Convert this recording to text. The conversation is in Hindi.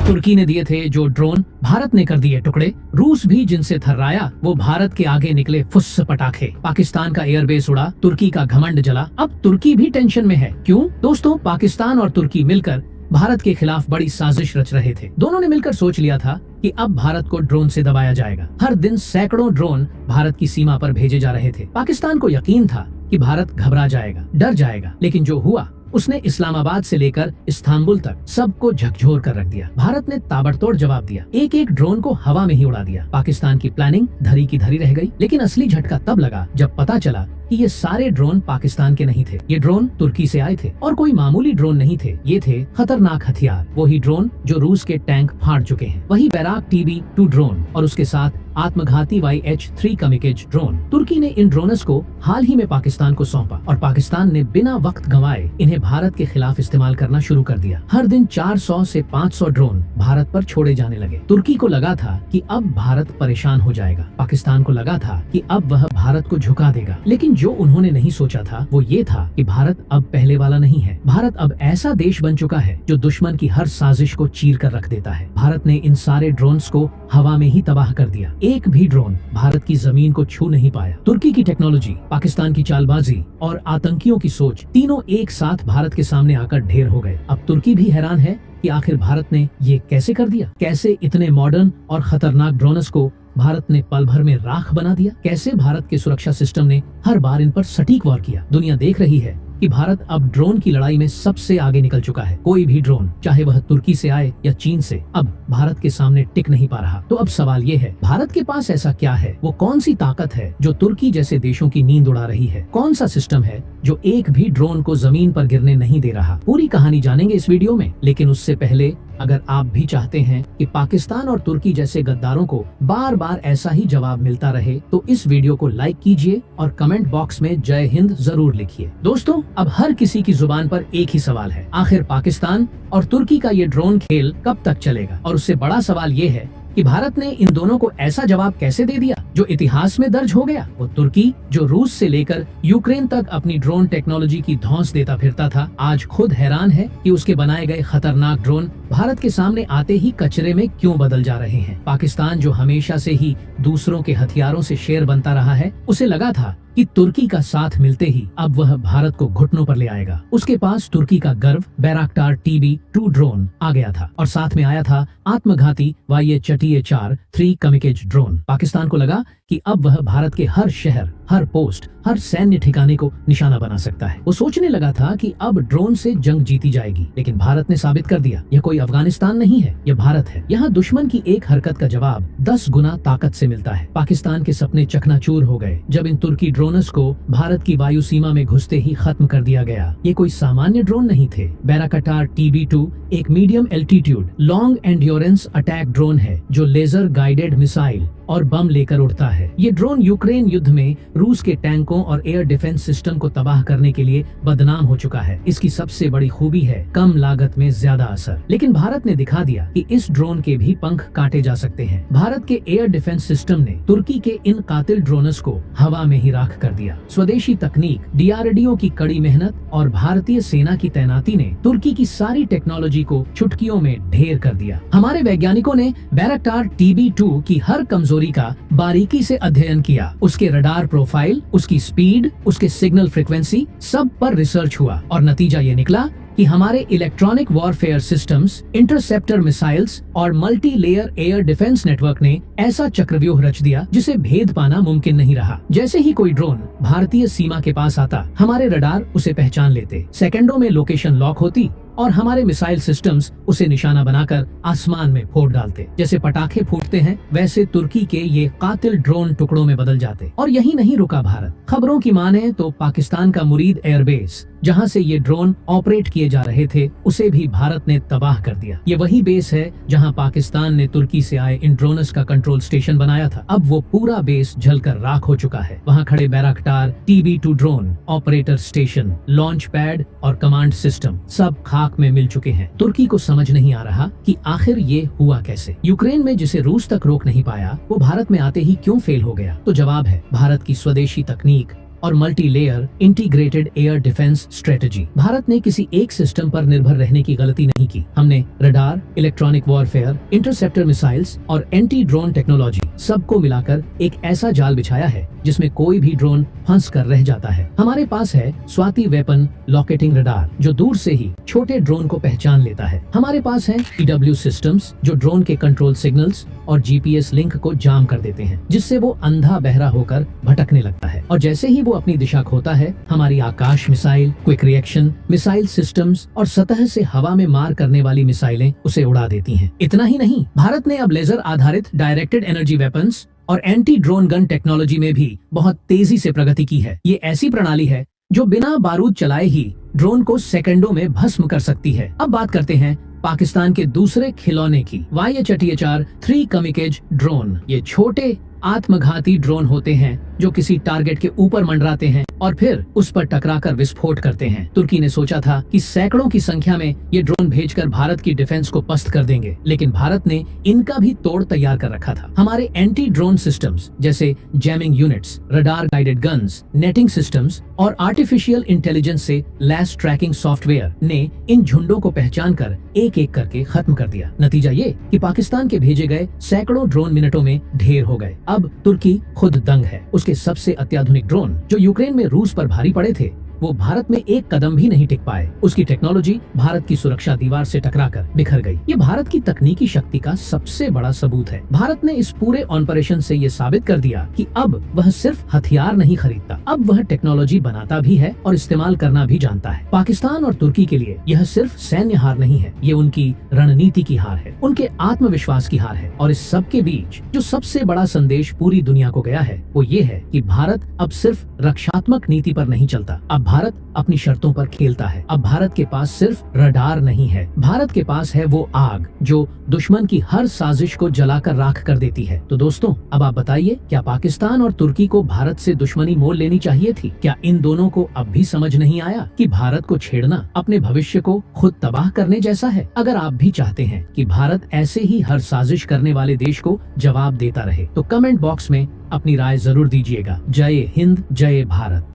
तुर्की ने दिए थे जो ड्रोन, भारत ने कर दिए टुकड़े। रूस भी जिनसे थर्राया वो भारत के आगे निकले फुस्स पटाखे। पाकिस्तान का एयरबेस उड़ा, तुर्की का घमंड जला। अब तुर्की भी टेंशन में है। क्यों? दोस्तों, पाकिस्तान और तुर्की मिलकर भारत के खिलाफ बड़ी साजिश रच रहे थे। दोनों ने मिलकर सोच लिया था कि अब भारत को ड्रोन से दबाया जाएगा। हर दिन सैकड़ों ड्रोन भारत की सीमा पर भेजे जा रहे थे। पाकिस्तान को यकीन था कि भारत घबरा जाएगा, डर जाएगा, लेकिन जो हुआ उसने इस्लामाबाद से लेकर इस्तांबुल तक सबको झकझोर कर रख दिया। भारत ने ताबड़तोड़ जवाब दिया, एक एक ड्रोन को हवा में ही उड़ा दिया। पाकिस्तान की प्लानिंग धरी की धरी रह गई। लेकिन असली झटका तब लगा जब पता चला कि ये सारे ड्रोन पाकिस्तान के नहीं थे। ये ड्रोन तुर्की से आए थे और कोई मामूली ड्रोन नहीं थे। ये थे खतरनाक हथियार, वही ड्रोन जो रूस के टैंक फाड़ चुके हैं। वही बैराक TB2 ड्रोन और उसके साथ आत्मघाती YH-3 कमिकेज ड्रोन। तुर्की ने इन ड्रोनर्स को हाल ही में पाकिस्तान को सौंपा और पाकिस्तान ने बिना वक्त गंवाए इन्हें भारत के खिलाफ इस्तेमाल करना शुरू कर दिया। हर दिन 400 से 500 ड्रोन भारत पर छोड़े जाने लगे। तुर्की को लगा था कि अब भारत परेशान हो जाएगा। पाकिस्तान को लगा था कि अब वह भारत को झुका देगा। लेकिन जो उन्होंने नहीं सोचा था वो ये था कि भारत अब पहले वाला नहीं है। भारत अब ऐसा देश बन चुका है जो दुश्मन की हर साजिश को चीर कर रख देता है। भारत ने इन सारे ड्रोन्स को हवा में ही तबाह कर दिया। एक भी ड्रोन भारत की जमीन को छू नहीं पाया। तुर्की की टेक्नोलॉजी, पाकिस्तान की चालबाजी और आतंकियों की सोच, तीनों एक साथ भारत के सामने आकर ढेर हो गए। अब तुर्की भी हैरान है कि आखिर भारत ने ये कैसे कर दिया। कैसे इतने मॉडर्न और खतरनाक ड्रोनर्स को भारत ने पल भर में राख बना दिया। कैसे भारत के सुरक्षा सिस्टम ने हर बार इन पर सटीक वार किया। दुनिया देख रही है कि भारत अब ड्रोन की लड़ाई में सबसे आगे निकल चुका है। कोई भी ड्रोन, चाहे वह तुर्की से आए या चीन से, अब भारत के सामने टिक नहीं पा रहा। तो अब सवाल ये है, भारत के पास ऐसा क्या है, वो कौन सी ताकत है जो तुर्की जैसे देशों की नींद उड़ा रही है? कौन सा सिस्टम है जो एक भी ड्रोन को जमीन पर गिरने नहीं दे रहा? पूरी कहानी जानेंगे इस वीडियो में। लेकिन उससे पहले अगर आप भी चाहते हैं कि पाकिस्तान और तुर्की जैसे गद्दारों को बार बार ऐसा ही जवाब मिलता रहे, तो इस वीडियो को लाइक कीजिए और कमेंट बॉक्स में जय हिंद जरूर लिखिए। दोस्तों, अब हर किसी की जुबान पर एक ही सवाल है, आखिर पाकिस्तान और तुर्की का ये ड्रोन खेल कब तक चलेगा? और उससे बड़ा सवाल ये है कि भारत ने इन दोनों को ऐसा जवाब कैसे दे दिया जो इतिहास में दर्ज हो गया। वो तुर्की जो रूस से लेकर यूक्रेन तक अपनी ड्रोन टेक्नोलॉजी की धौंस देता फिरता था, आज खुद हैरान है कि उसके बनाए गए खतरनाक ड्रोन भारत के सामने आते ही कचरे में क्यों बदल जा रहे हैं। पाकिस्तान जो हमेशा से ही दूसरों के हथियारों से शेर बनता रहा है, उसे लगा था कि तुर्की का साथ मिलते ही अब वह भारत को घुटनों पर ले आएगा। उसके पास तुर्की का गर्व बैराक्टार TB2 ड्रोन आ गया था और साथ में आया था आत्मघाती YH-3 कमिकेज ड्रोन। पाकिस्तान को लगा कि अब वह भारत के हर शहर, हर पोस्ट, हर सैन्य ठिकाने को निशाना बना सकता है। वो सोचने लगा था कि अब ड्रोन से जंग जीती जाएगी। लेकिन भारत ने साबित कर दिया, यह कोई अफगानिस्तान नहीं है, यह भारत है। यहाँ दुश्मन की एक हरकत का जवाब 10 गुना ताकत से मिलता है। पाकिस्तान के सपने चकनाचूर हो गए जब इन तुर्की ड्रोनर्स को भारत की वायु सीमा में घुसते ही खत्म कर दिया गया। ये कोई सामान्य ड्रोन नहीं थे। बैराक्टार TB2 एक medium altitude long endurance attack drone है जो लेजर गाइडेड मिसाइल और बम लेकर उड़ता है। ये ड्रोन यूक्रेन युद्ध में रूस के टैंकों और एयर डिफेंस सिस्टम को तबाह करने के लिए बदनाम हो चुका है। इसकी सबसे बड़ी खूबी है कम लागत में ज्यादा असर। लेकिन भारत ने दिखा दिया कि इस ड्रोन के भी पंख काटे जा सकते हैं। भारत के एयर डिफेंस सिस्टम ने तुर्की के इन कातिल ड्रोनर्स को हवा में ही राख कर दिया। स्वदेशी तकनीक, DRDO की कड़ी मेहनत और भारतीय सेना की तैनाती ने तुर्की की सारी टेक्नोलॉजी को चुटकियों में ढेर कर दिया। हमारे वैज्ञानिकों ने बैराक्टार TB2 की हर कमजोरी का बारीकी से अध्ययन किया। उसके रडार प्रोफाइल, उसकी स्पीड, उसके सिग्नल फ्रीक्वेंसी, सब पर रिसर्च हुआ और नतीजा ये निकला कि हमारे electronic warfare systems, interceptor missiles और multi layer air defence network ने ऐसा चक्रव्यूह रच दिया जिसे भेद पाना मुमकिन नहीं रहा। जैसे ही कोई ड्रोन भारतीय सीमा के पास आता, हमारे रडार उसे पहचान लेते, सेकंडों में लोकेशन लॉक होती और हमारे मिसाइल सिस्टम्स उसे निशाना बनाकर आसमान में फोड़ डालते। जैसे पटाखे फूटते हैं, वैसे तुर्की के ये कातिल ड्रोन टुकड़ों में बदल जाते। और यही नहीं रुका भारत। खबरों की माने तो पाकिस्तान का मुरीद एयरबेस, जहां से ये ड्रोन ऑपरेट किए जा रहे थे, उसे भी भारत ने तबाह कर दिया। ये वही बेस है जहां पाकिस्तान ने तुर्की से आए इन ड्रोनर्स का कंट्रोल स्टेशन बनाया था। अब वो पूरा बेस जलकर राख हो चुका है। वहां खड़े बैराक्टार TB2 drone, operator station, launch pad और कमांड सिस्टम सब खाक में मिल चुके हैं। तुर्की को समझ नहीं आ रहा कि आखिर ये हुआ कैसे। यूक्रेन में जिसे रूस तक रोक नहीं पाया, वो भारत में आते ही क्यों फेल हो गया? तो जवाब है भारत की स्वदेशी तकनीक, और multi layer integrated air defence strategy. Bharat ने किसी एक सिस्टम पर निर्भर रहने की गलती नहीं की। हमने radar, electronic warfare, interceptor missiles और एंटी ड्रोन टेक्नोलॉजी सबको मिलाकर एक ऐसा जाल बिछाया है जिसमें कोई भी ड्रोन फंस कर रह जाता है। हमारे पास है स्वाति वेपन लॉकेटिंग रडार जो दूर से ही छोटे ड्रोन को पहचान लेता है। हमारे पास है EW सिस्टम्स जो ड्रोन के कंट्रोल सिग्नल्स और GPS लिंक को जाम कर देते हैं, जिससे वो अंधा बहरा होकर भटकने लगता है। और जैसे ही वो अपनी दिशा खोता है, हमारी Akash missile, quick reaction missile systems और सतह से हवा में मार करने वाली मिसाइलें उसे उड़ा देती हैं। इतना ही नहीं, भारत ने अब लेजर आधारित डायरेक्टेड एनर्जी वेपन्स और एंटी ड्रोन गन टेक्नोलॉजी में भी बहुत तेजी से प्रगति की है। ये ऐसी प्रणाली है जो बिना बारूद चलाए ही ड्रोन को सेकंडों में भस्म कर सकती है। अब बात करते हैं पाकिस्तान के दूसरे खिलौने की, YHTHR 3 कमिकेज ड्रोन। ये छोटे आत्मघाती ड्रोन होते हैं जो किसी टारगेट के ऊपर मंडराते हैं और फिर उस पर टकराकर विस्फोट करते हैं। तुर्की ने सोचा था कि सैकड़ों की संख्या में ये ड्रोन भेजकर भारत की डिफेंस को पस्त कर देंगे, लेकिन भारत ने इनका भी तोड़ तैयार कर रखा था। हमारे एंटी ड्रोन सिस्टम्स जैसे jamming units, radar guided guns, netting systems और आर्टिफिशियल इंटेलिजेंस से लैस ट्रैकिंग सॉफ्टवेयर ने इन झुंडों को पहचान कर एक एक करके खत्म कर दिया। नतीजा ये कि पाकिस्तान के भेजे गए सैकड़ों ड्रोन मिनटों में ढेर हो गए। अब तुर्की खुद दंग है। उसके सबसे अत्याधुनिक ड्रोन जो यूक्रेन में रूस पर भारी पड़े थे, वो भारत में एक कदम भी नहीं टिक पाए। उसकी टेक्नोलॉजी भारत की सुरक्षा दीवार से टकराकर बिखर गई। ये भारत की तकनीकी शक्ति का सबसे बड़ा सबूत है। भारत ने इस पूरे ऑपरेशन से ये साबित कर दिया कि अब वह सिर्फ हथियार नहीं खरीदता, अब वह टेक्नोलॉजी बनाता भी है और इस्तेमाल करना भी जानता है। पाकिस्तान और तुर्की के लिए यह सिर्फ सैन्य हार नहीं है, ये उनकी रणनीति की हार है, उनके आत्मविश्वास की हार है। और इस सब के बीच जो सबसे बड़ा संदेश पूरी दुनिया को गया है वो ये है कि भारत अब सिर्फ रक्षात्मक नीति पर नहीं चलता, अब भारत अपनी शर्तों पर खेलता है। अब भारत के पास सिर्फ रडार नहीं है, भारत के पास है वो आग जो दुश्मन की हर साजिश को जलाकर राख कर देती है। तो दोस्तों, अब आप बताइए, क्या पाकिस्तान और तुर्की को भारत से दुश्मनी मोल लेनी चाहिए थी? क्या इन दोनों को अब भी समझ नहीं आया कि भारत को छेड़ना अपने भविष्य को खुद तबाह करने जैसा है? अगर आप भी चाहते हैं कि भारत ऐसे ही हर साजिश करने वाले देश को जवाब देता रहे, तो कमेंट बॉक्स में अपनी राय जरूर दीजिएगा। जय हिंद, जय भारत।